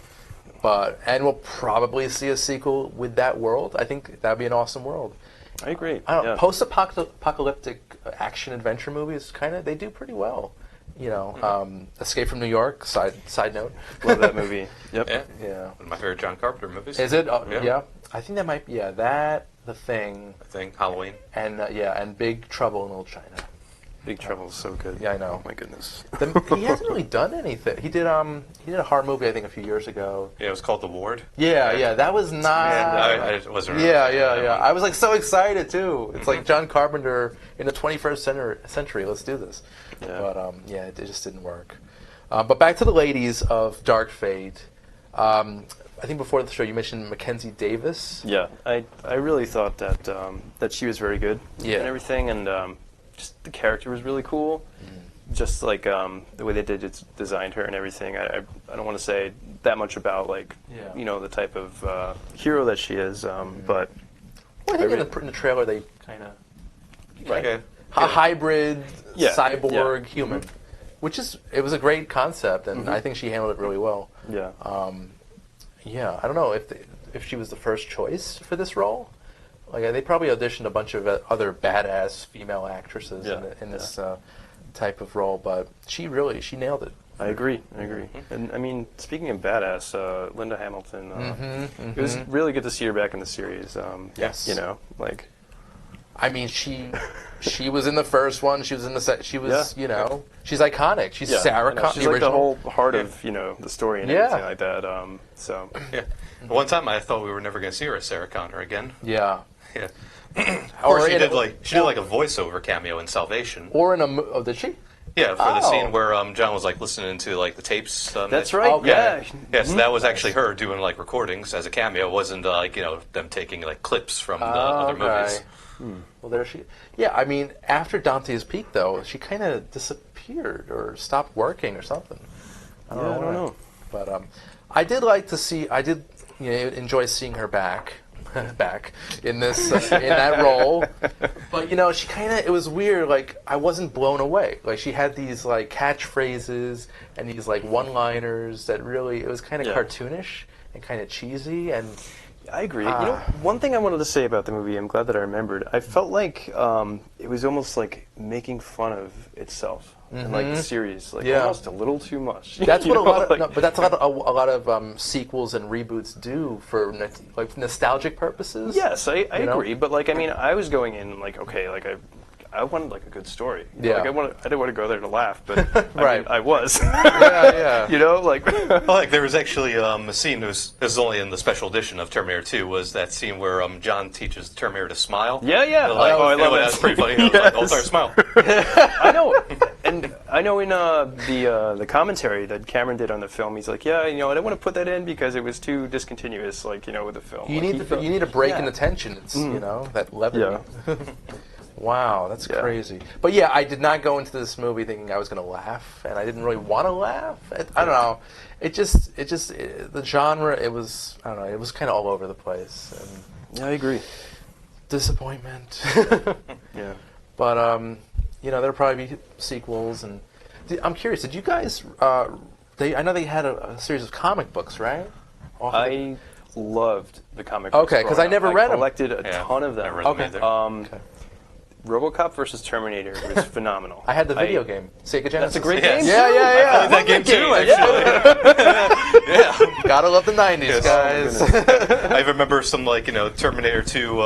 And we'll probably see a sequel with that world. I think that'd be an awesome world. I agree. I don't know, Yeah. post-apocalyptic action adventure movies they do pretty well. Escape from New York, side note. Love that movie. Yep. Yeah. Yeah. One of my favorite John Carpenter movies. Is it? Yeah. Yeah. I think that might be that, The Thing, I think Halloween. and and Big Trouble in Little China. Big Trouble's so good. Yeah, I know. Oh my goodness. He hasn't really done anything. He did a horror movie I think a few years ago. Yeah, it was called The Ward. Yeah, that was not. I wasn't. Yeah. I was like so excited too. It's like John Carpenter in the 21st century. Let's do this. Yeah. But it just didn't work. But back to the ladies of Dark Fate. I think before the show you mentioned Mackenzie Davis. Yeah, I really thought that that she was very good Yeah. and everything, and just the character was really cool. Just like the way they designed her and everything. I don't want to say that much about like the type of hero that she is, but Well, I think in the trailer they kind of Okay. a hybrid Yeah. cyborg human, it was a great concept, and I think she handled it really well. yeah, Yeah, I don't know if she was the first choice for this role. Like they probably auditioned a bunch of other badass female actresses in this type of role, but she nailed it. I agree. And I mean, speaking of badass, Linda Hamilton, it was really good to see her back in the series. Yes. Like. I mean, she was in the first one. She was in the second. She was, she's iconic. She's Sarah Connor. She's like the whole heart of the story and everything like that. So Yeah. One time I thought we were never going to see her as Sarah Connor again. Yeah. Yeah. Of course, she did like a voiceover cameo in Salvation. Or in a did she? Yeah, for the scene where John was like listening to like the tapes. that's right. Okay. Yeah. Yeah, so that was actually her doing like recordings as a cameo. It wasn't like them taking like clips from the other movies. Well, there she. Yeah, I mean, after Dante's Peak, though, she kind of disappeared or stopped working or something. I don't know. But I did like to see. I did enjoy seeing her back in this in that role. But she kind of. It was weird. Like I wasn't blown away. Like she had these like catchphrases and these like one-liners that really. It was kind of cartoonish and kind of cheesy and. I agree. You know, one thing I wanted to say about the movie, I'm glad that I remembered. I felt like it was almost like making fun of itself. And like the series, like almost a little too much. That's what You a know, lot of, like- no, but that's what a lot of sequels and reboots do for like nostalgic purposes. Yes, I know? agree. But like, I mean, I was going in like, okay, like I wanted like a good story. You know, Yeah. like I didn't want to go there to laugh, but Right. I was. Yeah. You know, like Well, like there was actually a scene. This was only in the special edition of Terminator 2. Was that scene where John teaches Terminator to smile? Yeah. Like, I love that. That's pretty funny. I was like, oh, sorry, smile. I know, and I know in the commentary that Cameron did on the film, he's like, yeah, you know, I didn't want to put that in because it was too discontinuous, like, you know, with the film. You Like, need you need a break in the tension. It's you know that levity. Yeah. Wow, that's crazy. But yeah, I did not go into this movie thinking I was going to laugh, and I didn't really want to laugh. I don't know. The genre. It was I don't know. It was kind of all over the place and Yeah, I agree. disappointment. Yeah. But you know, there'll probably be sequels, and I'm curious. Did you guys? I know they had a series of comic books, right? I loved the comic books. Okay, 'cause I growing never up. read 'em. I collected a ton of them. I read them either. RoboCop versus Terminator was phenomenal. I had the video game, Sega Genesis. That's a great Yes. game. Yeah, too. yeah, yeah. I played that game too, actually. Yeah. Gotta love the '90s, Yes. guys. I remember some like Terminator 2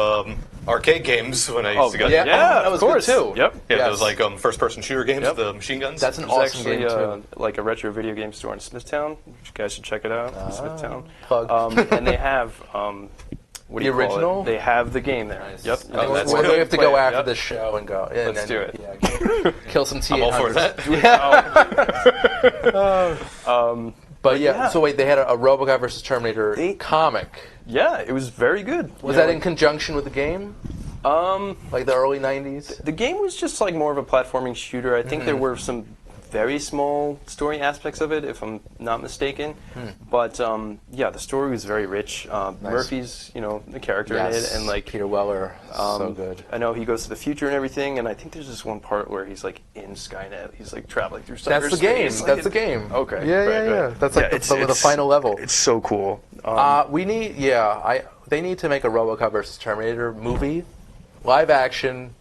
arcade games when I used to go. yeah. Yeah, that was of course. good too. Yep. Yeah, Yes. those like first-person shooter games Yep. with the machine guns. That's an There's awesome actually game too. like a retro video game store in Smithtown. You guys should check it out. Smithtown. Plug. And they have what do The you call original? it? They have the game there. Nice. Yep. I think that's we good. have to go Play it, after yep. this show and go. Let's and do it. Yeah, kill some T800s. I'm all for that. But yeah, yeah. so wait, they had a RoboCop versus Terminator comic. Yeah, it was very good. Was You know, that in conjunction with the game? Like the early '90s? The game was just like more of a platforming shooter. I think Mm-hmm. there were some very small story aspects of it, if I'm not mistaken. But yeah, the story was very rich. Murphy's, the character in it, and like Peter Weller, so good. I know he goes to the future and everything, and I think there's this one part where he's like in Skynet. He's like traveling through cyberspace. That's the game. Like, That's the game. Okay. Yeah, right, yeah. right. That's like the final level. It's so cool. We need, they need to make a RoboCop versus Terminator movie, live action.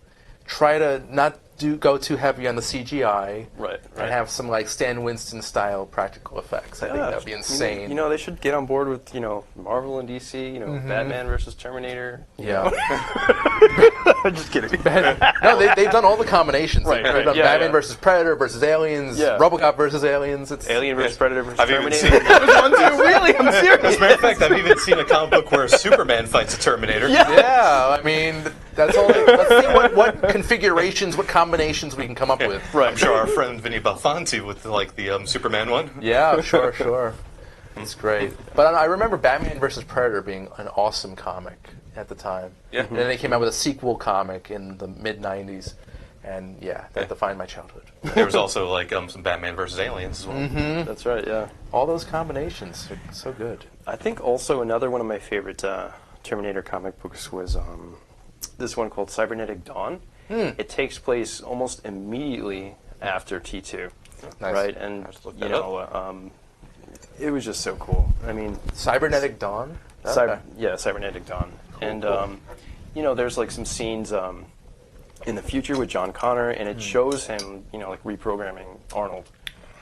Try to not go too heavy on the CGI, Right. and have some like Stan Winston style practical effects. I think that'd be insane. You know, they should get on board with Marvel and DC. Batman versus Terminator. Yeah. Just kidding. No, they've done all the combinations. Right, They've right. done Yeah, Batman yeah. versus Predator versus Aliens, Yeah. RoboCop versus Aliens. It's Alien versus Predator versus I've even Terminator. seen- That was one too. Really, I'm serious. As a matter of fact, I've even seen a comic book where Superman fights a Terminator. yeah. I mean, that's all. Let's see what configurations, what combinations we can come up with. Right. I'm sure our friend Vinny Belfanti with like the Superman one. Yeah, sure. It's great. But I remember Batman vs. Predator being an awesome comic at the time. Yeah. And then they came out with a sequel comic in the mid-'90s. And that defined my childhood. There was also like some Batman versus Aliens as well. That's right. Yeah. All those combinations are so good. I think also another one of my favorite Terminator comic books was this one called Cybernetic Dawn. It takes place almost immediately after T2, Nice. right? And look that up. it was just so cool. I mean, Cybernetic Dawn? Okay. Cybernetic Dawn. And there's like some scenes in the future with John Connor, and it shows him, like reprogramming Arnold.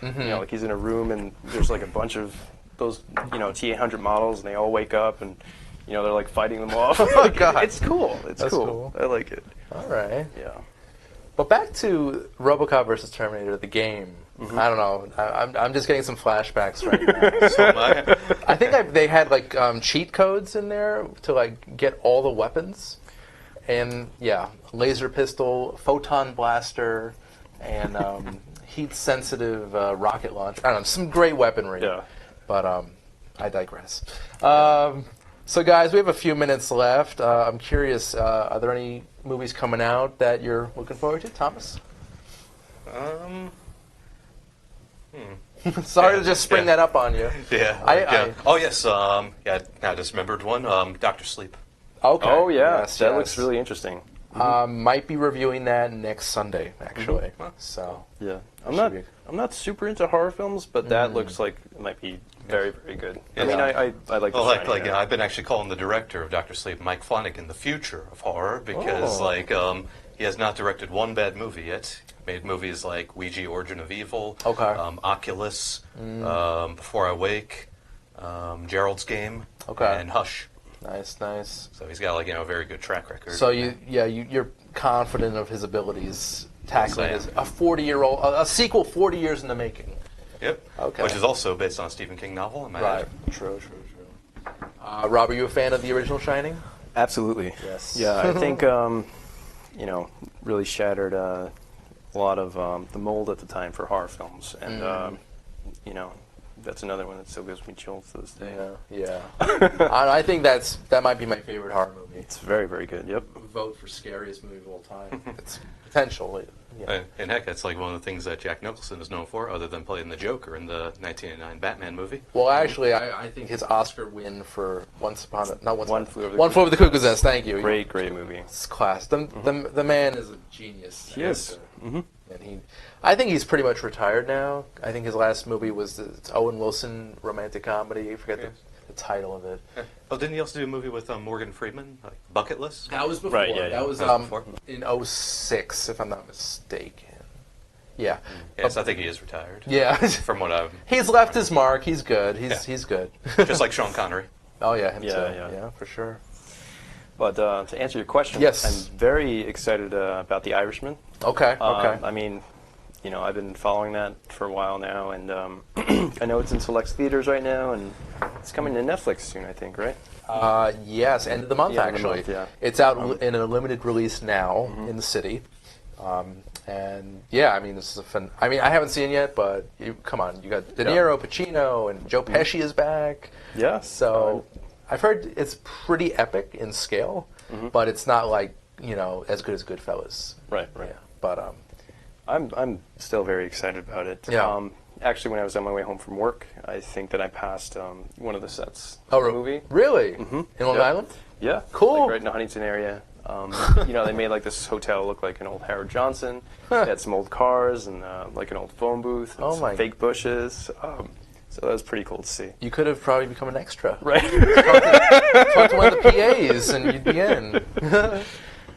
Like he's in a room, and there's like a bunch of those, T800 models, and they all wake up, and they're like fighting them off. Oh, God. It's cool. It's That's cool. cool. I like it. All right. Yeah. But back to RoboCop versus Terminator, the game. I don't know. I'm just getting some flashbacks right now. So am I. I think they had like cheat codes in there to like get all the weapons, and laser pistol, photon blaster, and heat-sensitive rocket launcher. I don't know, some great weaponry. Yeah. But I digress. So guys, we have a few minutes left. I'm curious, are there any movies coming out that you're looking forward to, Thomas? Sorry to just spring that up on you. Yeah. Oh yes. I just remembered one. Doctor Sleep. Okay. Oh yeah, Yes, that yes. looks really interesting. Might be reviewing that next Sunday, actually. So Yeah, should be- I'm not super into horror films, but that looks like it might be very, very good. I mean, Yeah. I like the Well, Shining, yeah. I've been actually calling the director of Dr. Sleep, Mike Flanagan, the future of horror because he has not directed one bad movie yet. Made movies like Ouija: Origin of Evil, Oculus, Before I Wake, Gerald's Game, and Hush. Nice. So he's got a very good track record. So you're confident of his abilities tackling Yes, a 40-year-old a sequel 40 years in the making. Yep. Okay. Which is also based on a Stephen King novel. Am I Right. True. Rob, are you a fan of the original Shining? Absolutely. Yes. Yeah, I think really shattered a lot of the mold at the time for horror films, and that's another one that still gives me chills to this day. Yeah. I think that might be my favorite horror movie. It's very, very good. Yep. Vote for scariest movie of all time. It's potential. Yeah. And heck, that's one of the things that Jack Nicholson is known for, other than playing the Joker in the 1989 Batman movie. Well, actually, I think his Oscar win for One Flew Over the Cuckoo's Nest. Thank you. Great movie. It's class. The man is a genius. He is. And I think he's pretty much retired now. I think his last movie was the Owen Wilson romantic comedy. I forget the title of it. Oh, didn't he also do a movie with Morgan Freeman, like Bucket List? That was before. Right, yeah. That was before. in 06, if I'm not mistaken. Yeah. Yes, I think he is retired. Yeah. From what I've... He's left his mark. He's good. He's good. Just like Sean Connery. Oh, yeah, him too. Yeah, for sure. But to answer your question, Yes. I'm very excited about The Irishman. Okay. I mean, I've been following that for a while now, and I know it's in select theaters right now, and it's coming to Netflix soon, I think, right? Yes, end of the month, Yeah, end of the actually. month, yeah. It's out in a limited release now in the city. And yeah, I mean, this is a fun. I mean, I haven't seen it yet, but come on, you got De Niro, Pacino, and Joe Pesci is back. Yeah. So I've heard it's pretty epic in scale, but it's not like as good as Goodfellas. Right. Yeah, but I'm still very excited about it. Yeah. Actually, when I was on my way home from work, I think that I passed one of the sets oh, of the movie. Really? In Long Island? Yeah. Cool. Like right in the Huntington area. They made like this hotel look like an old Howard Johnson. They had some old cars and like an old phone booth and some fake bushes. So that was pretty cool to see. You could have probably become an extra. Right. Talk to one of the PAs and you'd be in.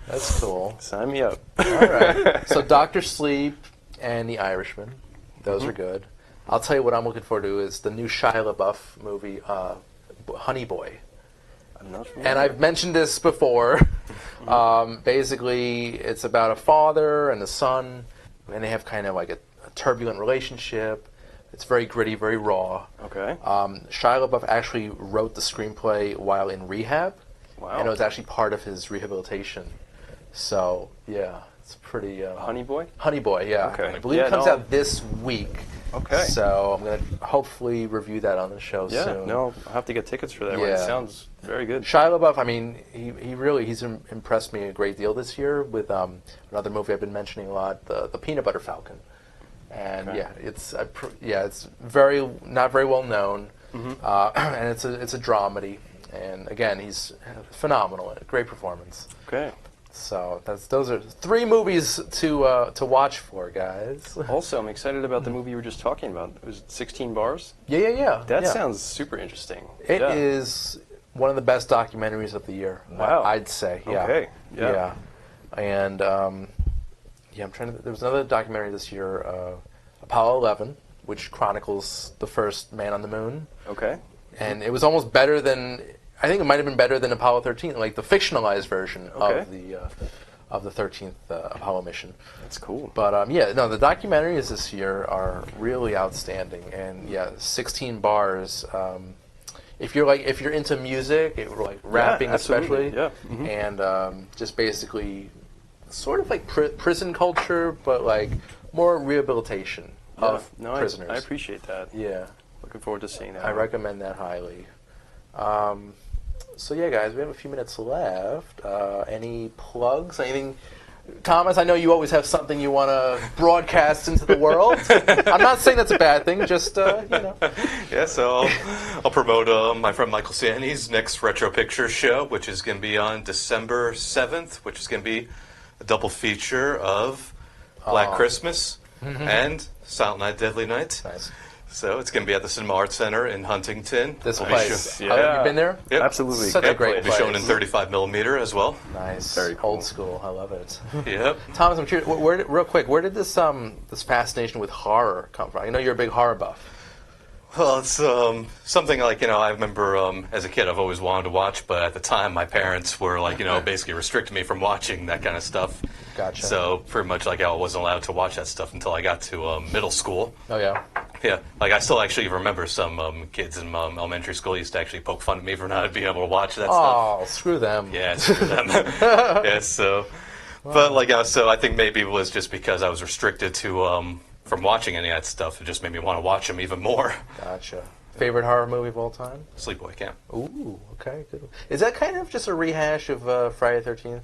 That's cool. Sign me up. All right. So Dr. Sleep and The Irishman. Those are good. I'll tell you what I'm looking forward to is the new Shia LaBeouf movie, Honey Boy. I'm not familiar. And I've mentioned this before. Basically, it's about a father and a son, and they have kind of like a turbulent relationship. It's very gritty, very raw. Okay. Shia LaBeouf actually wrote the screenplay while in rehab. Wow. And it was actually part of his rehabilitation. So, yeah, it's pretty... Honey Boy? Honey Boy, yeah. Okay. I believe it comes out this week. Okay. So I'm going to hopefully review that on the show soon. No, I'll have to get tickets for that one. It Yeah. sounds very good. Shia LaBeouf, I mean, he's impressed me a great deal this year with another movie I've been mentioning a lot, the Peanut Butter Falcon. And it's very not very well known, and it's a dramedy. And again, he's phenomenal. Great performance. Okay. So those are 3 movies to watch for, guys. Also, I'm excited about the movie you were just talking about. It was 16 Bars. Yeah. That sounds super interesting. It is one of the best documentaries of the year. Wow. I'd say. Yeah. Okay. Yeah. And I'm trying to. There was another documentary this year, Apollo 11, which chronicles the first man on the moon. Okay. And it was almost better than. I think it might have been better than Apollo 13, like the fictionalized version of the 13th Apollo mission. That's cool. But the documentaries this year are really outstanding, and 16 Bars. If you're into music, like rapping especially, and just basically sort of like prison culture, but like more rehabilitation of prisoners. I appreciate that. Yeah, Looking forward to seeing that. I recommend that highly. So guys, we have a few minutes left. Any plugs? Anything Thomas, I know you always have something you want to broadcast into the world. I'm not saying that's a bad thing, just, Yeah, so I'll promote my friend Michael Sandy's next Retro Picture show, which is going to be on December 7th, which is going to be a double feature of Black Christmas and Silent Night, Deadly Night. Nice. So it's going to be at the Cinema Arts Center in Huntington. This I'll be place. show- Have you been there? Yep. Absolutely. Such a Yep. great It'll be place. shown in 35mm as well. Nice. Very cool. Old school. I love it. Yep. Thomas, I'm curious, real quick, where did this fascination with horror come from? I know you're a big horror buff. Well, it's something like, I remember as a kid I've always wanted to watch, but at the time my parents were like, basically restricting me from watching that kind of stuff. Gotcha. So pretty much like I wasn't allowed to watch that stuff until I got to middle school. Oh, yeah. Yeah, like I still actually remember some kids in elementary school used to actually poke fun at me for not being able to watch that stuff. Oh, screw them. Yeah, screw them. Yeah, so, but like, so I think maybe it was just because I was restricted to from watching any of that stuff. It just made me want to watch them even more. Gotcha. Favorite horror movie of all time? Sleepaway Camp. Ooh, okay, good. Is that kind of just a rehash of Friday the 13th?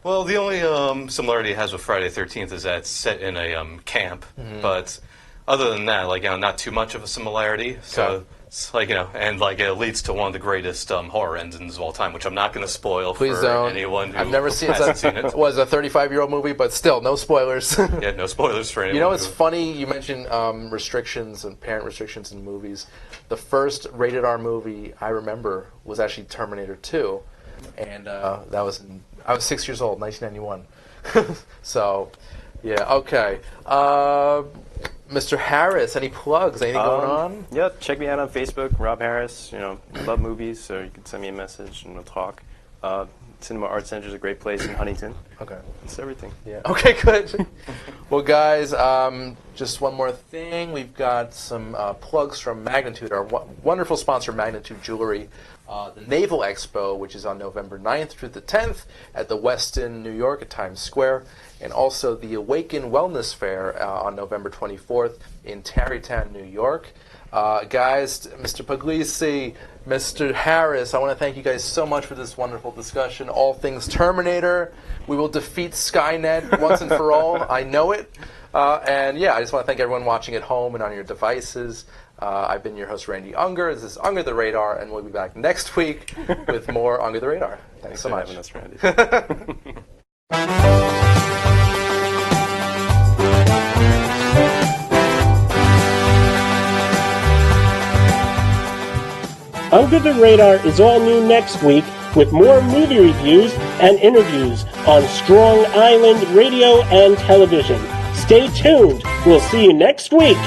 Well, the only similarity it has with Friday the 13th is that it's set in a camp, but other than that, like, not too much of a similarity. So Okay. it's like, and like it leads to one of the greatest horror endings of all time, which I'm not going to spoil Please for don't. anyone who I've never seen hasn't it. seen it. It was a 35-year-old movie, but still, no spoilers. Yeah, no spoilers for anyone. You know what's who- funny? You mentioned restrictions and parent restrictions in movies. The first rated R movie I remember was actually Terminator 2, and I was 6 years old, 1991. So, yeah, okay. Mr. Harris, any plugs? Anything going on? Yeah, check me out on Facebook, Rob Harris. Love movies, so you can send me a message and we'll talk. Cinema Arts Center is a great place in Huntington. Okay. It's everything. Yeah. Okay, good. Well, guys, just one more thing. We've got some plugs from Magnitude, our wonderful sponsor, Magnitude Jewelry. The Naval Expo, which is on November 9th through the 10th at the Westin, New York, at Times Square. And also the Awaken Wellness Fair on November 24th in Tarrytown, New York. Guys, Mr. Puglisi, Mr. Harris, I want to thank you guys so much for this wonderful discussion. All things Terminator. We will defeat Skynet once and for all. I know it. And yeah, I just want to thank everyone watching at home and on your devices. I've been your host, Randy Unger. This is Unger the Radar, and we'll be back next week with more Unger the Radar. Thanks so for much. having us, Randy. Under the Radar is all new next week with more movie reviews and interviews on Strong Island Radio and Television. Stay tuned. We'll see you next week.